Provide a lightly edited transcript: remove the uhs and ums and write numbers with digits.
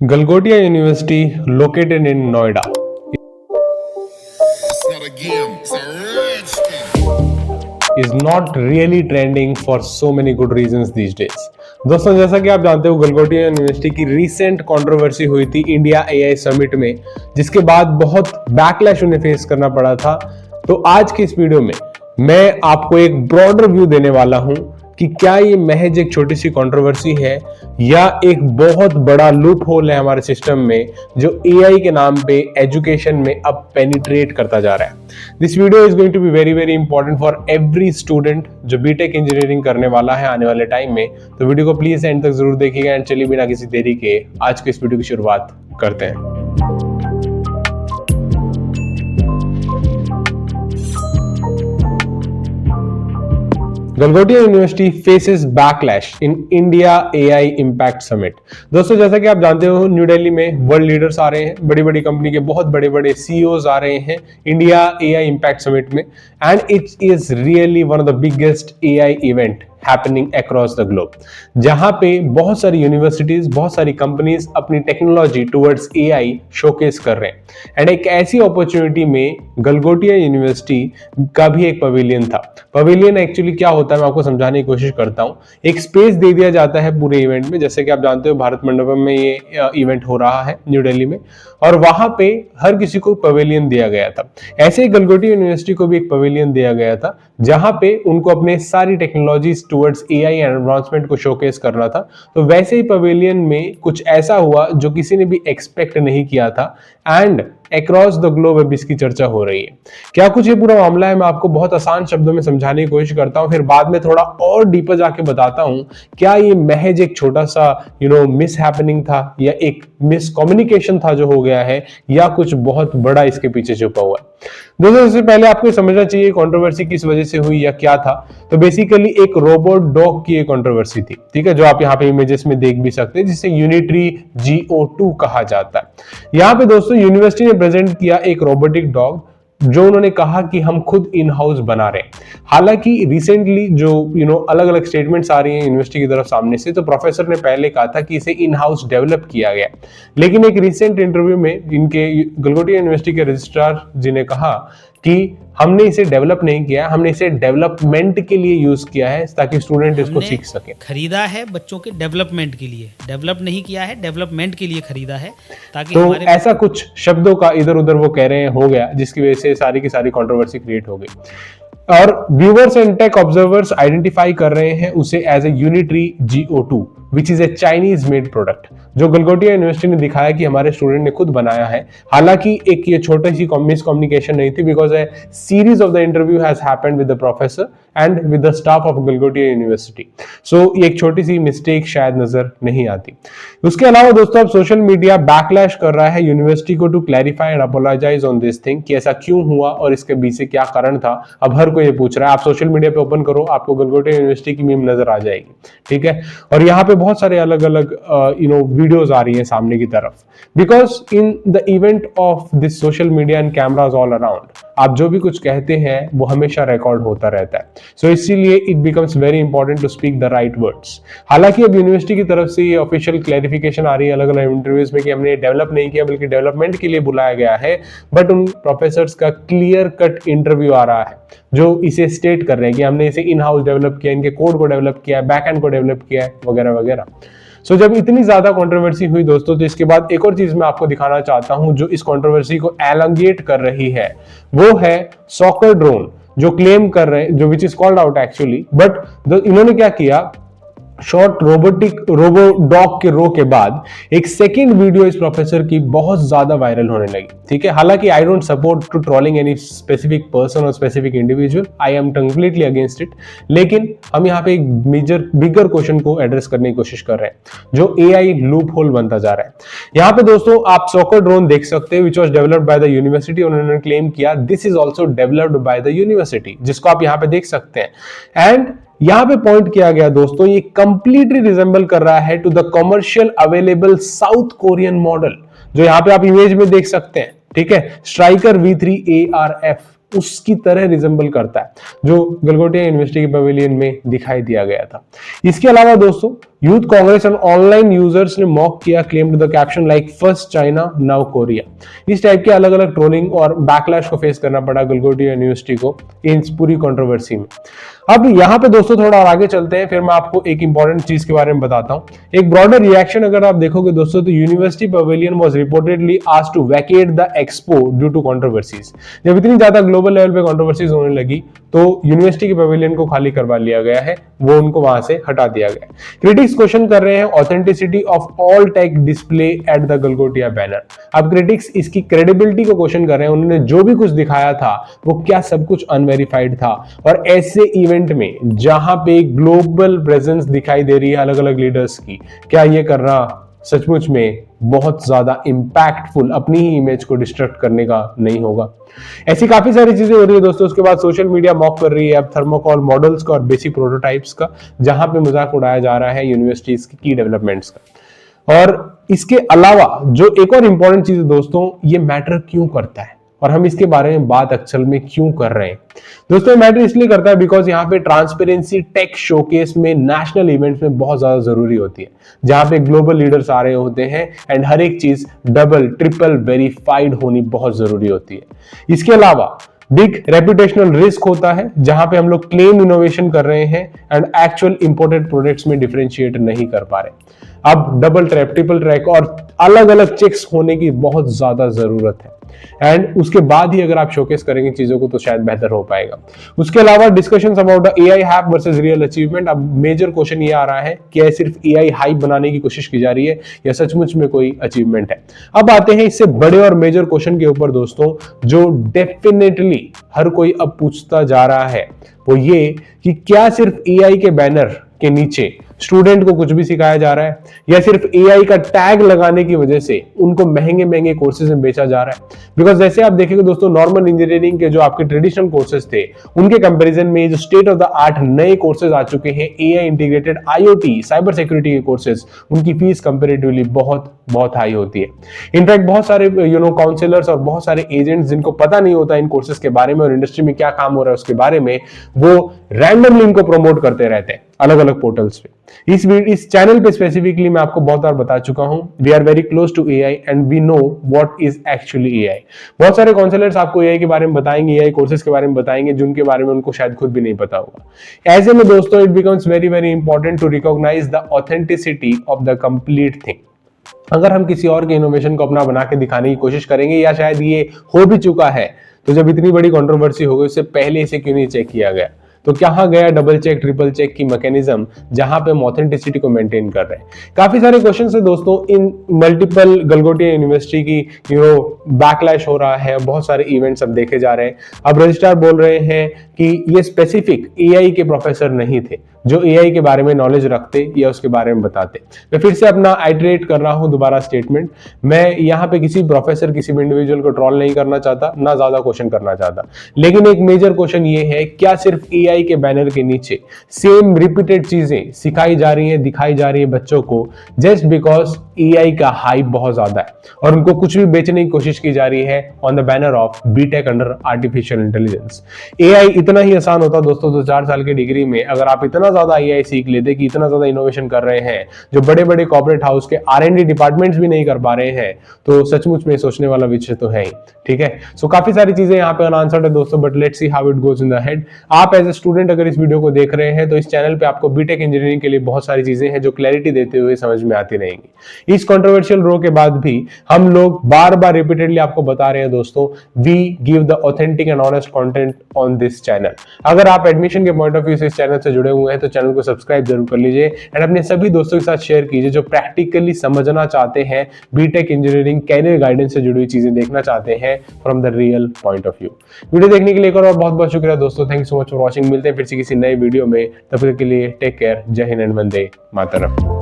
Galgotia University, located in Noida, It's not a game, it's a rich thing. is not really trending for so many good reasons these days. दोस्तों, जैसा कि आप जानते हो, Galgotia university की recent controversy हुई थी इंडिया एआई समिट में, जिसके बाद बहुत बैकलैश उन्हें फेस करना पड़ा था। तो आज की इस वीडियो में मैं आपको एक ब्रॉडर व्यू देने वाला हूं कि क्या ये महज एक छोटी सी कंट्रोवर्सी है या एक बहुत बड़ा लूप होल है हमारे सिस्टम में, जो एआई के नाम पे एजुकेशन में अब पेनिट्रेट करता जा रहा है। This video is going to be very very important for every student जो बीटेक इंजीनियरिंग करने वाला है आने वाले टाइम में। तो वीडियो को प्लीज एंड तक जरूर देखिएगा। एंड चलिए बिना किसी देरी के आज के इस वीडियो की शुरुआत करते हैं। Galgotia university faces backlash in India AI impact summit. दोस्तों, जैसा कि आप जानते हो, न्यू दिल्ली में वर्ल्ड लीडर्स आ रहे हैं, बड़ी बड़ी कंपनी के बहुत बड़े बड़े सीईओज आ रहे हैं इंडिया एआई इम्पैक्ट समिट में। And it is really one of the biggest AI event happening across the globe, जहां पे बहुत सारी यूनिवर्सिटीज, बहुत सारी कंपनीज अपनी टेक्नोलॉजी टुवर्ड्स एआई शोकेस कर रहे हैं। एंड एक ऐसी अपॉर्चुनिटी में गलगोटिया यूनिवर्सिटी का भी एक पवेलियन था। पवेलियन एक्चुअली क्या होता है, मैं आपको समझाने की कोशिश करता हूं। एक स्पेस दे दिया जाता है पूरे इवेंट में, जैसे कि आप जानते हो भारत मंडपम में ये इवेंट हो रहा है न्यू दिल्ली में, और वहां पे हर किसी को पवेलियन दिया गया था। ऐसे ही गलगोटिया यूनिवर्सिटी को भी एक पवेलियन दिया गया था, जहां पे उनको अपने सारी technology towards AI and advancement को शोकेस करना था। तो वैसे ही पवेलियन में कुछ ऐसा हुआ जो किसी ने भी एक्सपेक्ट नहीं किया था, एंड अक्रॉस द ग्लोब अब इसकी चर्चा हो रही है। क्या कुछ ये पूरा मामला है, मैं आपको बहुत आसान शब्दों में समझाने की कोशिश करता हूं, फिर बाद में थोड़ा और डीपर जाके बताता हूं क्या ये महज एक छोटा सा मिस हैपनिंग था, या एक मिस कम्युनिकेशन था जो हो गया है, या कुछ बहुत बड़ा इसके पीछे छुपा हुआ है। दोस्तों, इससे पहले आपको समझना चाहिए कंट्रोवर्सी किस वजह से हुई या क्या था। तो बेसिकली एक रोबोट डॉग की एक कंट्रोवर्सी थी, ठीक है, जो आप यहाँ पे इमेजेस में देख भी सकते हैं, जिसे यूनिट्री GO2 कहा जाता है। यहाँ पे दोस्तों यूनिवर्सिटी ने प्रेजेंट किया एक रोबोटिक डॉग, जो उन्होंने कहा कि हम खुद इन हाउस बना रहे हैं। हालांकि रिसेंटली जो अलग अलग स्टेटमेंट्स आ रही हैं यूनिवर्सिटी की तरफ सामने से, तो प्रोफेसर ने पहले कहा था कि इसे इन हाउस डेवलप किया गया, लेकिन एक रिसेंट इंटरव्यू में इनके गलगोटिया यूनिवर्सिटी के रजिस्ट्रार जी ने कहा कि हमने इसे डेवलप नहीं किया, हमने इसे डेवलपमेंट के लिए यूज किया है ताकि स्टूडेंट इसको सीख सके। खरीदा है बच्चों के डेवलपमेंट के लिए, डेवलप नहीं किया है, डेवलपमेंट के लिए खरीदा है, ताकि तो ऐसा कुछ शब्दों का इधर उधर वो कह रहे हैं हो गया, जिसकी वजह से सारी की सारी कंट्रोवर्सी क्रिएट हो गई। और viewers and tech observers identify कर रहे हैं उसे as a Unitree GO2 which is a Chinese made product, जो गलगोटिया यूनिवर्सिटी ने दिखाया कि हमारे स्टूडेंट ने खुद बनाया है। हालांकि एक ये छोटी सी मिसकम्युनिकेशन नहीं थी, because a series of the interview has happened with the professor and with the staff of Galgotia university. So ये एक छोटी सी मिस्टेक शायद नजर नहीं आती। उसके अलावा दोस्तों, अब सोशल मीडिया बैकलैश कर रहा है यूनिवर्सिटी को to clarify and apologise on this thing, कि ऐसा क्यों हुआ और इसके पीछे क्या कारण था। अब हर कोई ये पूछ रहा है। आप सोशल मीडिया पे ओपन करो, आपको गलगोटिया यूनिवर्सिटी की मीम नजर आ जाएगी, ठीक है, और यहाँ पे बहुत सारे अलग अलग वीडियोस आ रही हैं सामने की तरफ, because in the event of this social media and cameras all around, आप जो भी कुछ कहते हैं वो हमेशा रिकॉर्ड होता रहता है। सो इसीलिए it becomes very important to speak the right words. हालांकि अब यूनिवर्सिटी की तरफ से ये ऑफिशियल क्लैरिफिकेशन आ रही है अलग अलग इंटरव्यूज में कि हमने डेवलप नहीं किया बल्कि डेवलपमेंट के लिए बुलाया गया है, बट उन प्रोफेसर्स का क्लियर कट इंटरव्यू आ रहा है जो इसे स्टेट कर रहे हैं कि हमने इसे इन हाउस डेवलप किया, इनके कोड को डेवलप किया, बैक एंड को डेवलप किया है, वगैरह वगैरह। सो जब इतनी ज्यादा कंट्रोवर्सी हुई दोस्तों, तो इसके बाद एक और चीज मैं आपको दिखाना चाहता हूं जो इस कंट्रोवर्सी को एलोंगेट कर रही है, वो है सॉकर ड्रोन, जो क्लेम कर रहे हैं, जो which is called out actually, but इन्होंने क्या किया, शॉर्ट रोबो डॉग के रो के बाद एक सेकंड वीडियो इस प्रोफेसर की बहुत ज्यादा वायरल होने लगी, ठीक है। हालांकि I don't support to trolling any specific person और specific individual, I am completely against it, लेकिन हम यहाँ पे एक बिगर क्वेश्चन को एड्रेस करने की कोशिश कर रहे हैं, जो एआई लूप होल बनता जा रहा है। यहाँ पे दोस्तों आप सॉकर ड्रोन देख सकते हैं, which was developed by the university. उन्होंने क्लेम किया this is also developed by the university, जिसको आप यहाँ पे देख सकते हैं। एंड यहां पे पॉइंट किया गया दोस्तों, ये कंप्लीटली रिजेंबल कर रहा है to the commercial available South Korean model, जो यहां पे आप इमेज में देख सकते हैं, ठीक है, स्ट्राइकर V3 ARF उसकी तरह रिजेंबल करता है, जो गलगोटिया यूनिवर्सिटी के पवेलियन में दिखाई दिया गया था। इसके अलावा दोस्तों youth Congress and online users ने मॉक किया claim to the caption like first China now Korea. इस टाइप के अलग अलग ट्रोलिंग और बैकलैश को फेस करना पड़ा गलगोटिया यूनिवर्सिटी को इस पूरी कंट्रोवर्सी में। अब यहाँ पे दोस्तों थोड़ा और आगे चलते हैं, फिर मैं आपको एक इंपॉर्टेंट चीज के बारे में बताता हूँ। एक ब्रॉडर रिएक्शन अगर आप देखोगे दोस्तों तो university pavilion was reportedly asked to vacate the expo due to controversies. जब इतनी ज्यादा ग्लोबल लेवल पे कंट्रोवर्सीज होने लगी तो यूनिवर्सिटी के पवेलियन को खाली करवा लिया गया है, वो उनको वहां से हटा दिया गया। क्रिटिक्स क्वेश्चन कर रहे हैं authenticity of all tech display at the Galgotia banner. अब क्रिटिक्स इसकी क्रेडिबिलिटी को क्वेश्चन कर रहे हैं, उन्होंने जो भी कुछ दिखाया था वो क्या सब कुछ अनवेरिफाइड था। और ऐसे इवेंट में जहां पे ग्लोबल प्रेजेंस दिखाई दे रही है अलग अलग लीडर्स की, क्या ये करना सचमुच में बहुत ज्यादा इंपैक्टफुल अपनी ही इमेज को डिस्ट्रक्ट करने का नहीं होगा। ऐसी काफी सारी चीजें हो रही है दोस्तों। उसके बाद सोशल मीडिया मॉक कर रही है अब थर्मोकॉल मॉडल्स का और बेसिक प्रोटोटाइप्स का, जहां पे मजाक उड़ाया जा रहा है यूनिवर्सिटीज की डेवलपमेंट्स का। और इसके अलावा जो एक और इंपॉर्टेंट चीज है दोस्तों, ये मैटर क्यों करता है और हम इसके बारे में बात अक्सर में क्यों कर रहे हैं दोस्तों। मैटर इसलिए करता है बिकॉज यहाँ पे ट्रांसपेरेंसी टेक शोकेस में नेशनल इवेंट्स में बहुत ज्यादा जरूरी होती है, जहां पे ग्लोबल लीडर्स आ रहे होते हैं एंड हर एक चीज डबल ट्रिपल वेरीफाइड होनी बहुत जरूरी होती है। इसके अलावा बिग रेपुटेशनल रिस्क होता है जहां पे हम लोग क्लेम इनोवेशन कर रहे हैं एंड एक्चुअल इंपोर्टेड प्रोडक्ट्स में डिफरेंशिएट नहीं कर पा रहे। अब डबल ट्रैप ट्रिपल ट्रैक और अलग अलग चेक्स होने की बहुत ज्यादा जरूरत है एंड उसके बाद ही अगर आप शोकेस करेंगे चीजों को तो शायद बेहतर हो पाएगा। उसके अलावा discussions about the AI hype versus real achievement. अब मेजर क्वेश्चन ये आ रहा है कि सिर्फ एआई हाइप बनाने की कोशिश की जा रही है या सचमुच में कोई अचीवमेंट है। अब आते हैं इससे बड़े और मेजर क्वेश्चन के ऊपर दोस्तों, जो डेफिनेटली हर कोई अब पूछता जा रहा है, वो ये कि क्या सिर्फ एआई के बैनर के नीचे स्टूडेंट को कुछ भी सिखाया जा रहा है या सिर्फ एआई का टैग लगाने की वजह से उनको महंगे महंगे कोर्सेज में बेचा जा रहा है। बिकॉज जैसे आप देखेंगे दोस्तों, नॉर्मल इंजीनियरिंग के जो आपके ट्रेडिशनल कोर्सेज थे उनके कंपैरिजन में जो स्टेट ऑफ द आर्ट नए कोर्सेज आ चुके हैं, AI integrated IoT cyber security के कोर्सेज, उनकी फीस कंपेरेटिवली बहुत बहुत हाई होती है। इनफैक्ट बहुत सारे काउंसलर्स और बहुत सारे एजेंट्स जिनको पता नहीं होता इन कोर्सेज के बारे में और इंडस्ट्री में क्या काम हो रहा है उसके बारे में, वो रैंडमली इनको प्रमोट करते रहते हैं अलग अलग पोर्टल्स पे। इस चैनल पे स्पेसिफिकली मैं आपको बहुत बार बता चुका हूं, we are very close to AI and we know what is actually AI. बहुत सारे काउंसलर्स आपको एआई के बारे में बताएंगे, एआई कोर्सेज के बारे में बताएंगे जिनके बारे में उनको शायद खुद भी नहीं पता होगा। ऐसे में दोस्तों it becomes very very important to recognise the authenticity of the complete thing. अगर हम किसी और के इनोवेशन को अपना बना के दिखाने की कोशिश करेंगे या शायद ये हो भी चुका है, तो जब इतनी बड़ी कंट्रोवर्सी हो गई उससे पहले इसे क्यों नहीं चेक किया गया? तो कहां गया डबल चेक ट्रिपल चेक की मैकेनिज्म जहां पे हम ऑथेंटिसिटी को मेंटेन कर रहे हैं? काफी सारे क्वेश्चन है दोस्तों इन मल्टीपल गलगोटिया यूनिवर्सिटी की बैकलैश हो रहा है, बहुत सारे इवेंट्स अब देखे जा रहे हैं। अब रजिस्ट्रार बोल रहे हैं कि ये स्पेसिफिक एआई के प्रोफेसर नहीं थे जो एआई के बारे में नॉलेज रखते या उसके बारे में बताते। मैं फिर से अपना आइटरेट कर रहा हूं दोबारा स्टेटमेंट, मैं यहाँ पे किसी प्रोफेसर किसी भी इंडिविजुअल को ट्रोल नहीं करना चाहता, ना ज्यादा क्वेश्चन करना चाहता, लेकिन एक मेजर क्वेश्चन ये है, क्या सिर्फ एआई के बैनर के नीचे सेम रिपीटेड चीजें सिखाई जा रही हैं, दिखाई जा रही है बच्चों को जस्ट बिकॉज एआई का हाइप बहुत ज्यादा है और उनको कुछ भी बेचने की कोशिश की जा रही है on the banner of BTech under artificial intelligence. AI इतना ही आसान होता दोस्तों तो 4 साल की डिग्री में अगर आप इतना ज्यादा एआई सीख लेते कि इतना ज्यादा इनोवेशन कर रहे हैं जो बड़े बड़े कॉर्पोरेट हाउस के आर&डी डिपार्टमेंट्स भी नहीं कर पा रहे हैं, तो सचमुच में सोचने वाला विषय तो है ही। ठीक है, सो काफी सारी चीजें यहाँ पे अनआंसर्ड है दोस्तों, but let's see how it goes in the head. आप एज ए स्टूडेंट अगर इस वीडियो को देख रहे हैं तो इस चैनल पे आपको बीटेक इंजीनियरिंग के लिए बहुत सारी चीजें हैं जो क्लैरिटी देते हुए समझ में आती रहेंगी। इस कंट्रोवर्शियल रो के बाद भी हम लोग बार बार रिपीटेडली आपको बता रहे हैं दोस्तों, we give the authentic and honest content on this channel. अगर आप एडमिशन के पॉइंट ऑफ व्यू से इस चैनल से जुड़े हुए हैं तो चैनल को सब्सक्राइब जरूर कर लीजिए एंड अपने सभी दोस्तों के साथ शेयर कीजिए जो प्रैक्टिकली समझना चाहते हैं, बीटेक इंजीनियरिंग कैरियर गाइडेंस से जुड़ी हुई चीजें देखना चाहते हैं from the real point of view. Video देखने के लिए और बहुत बहुत शुक्रिया दोस्तों, thank you so much for watching. मिलते हैं फिर से किसी नए वीडियो में, तब तक के लिए टेक केयर, जय हिंद एंड वंदे मातरम।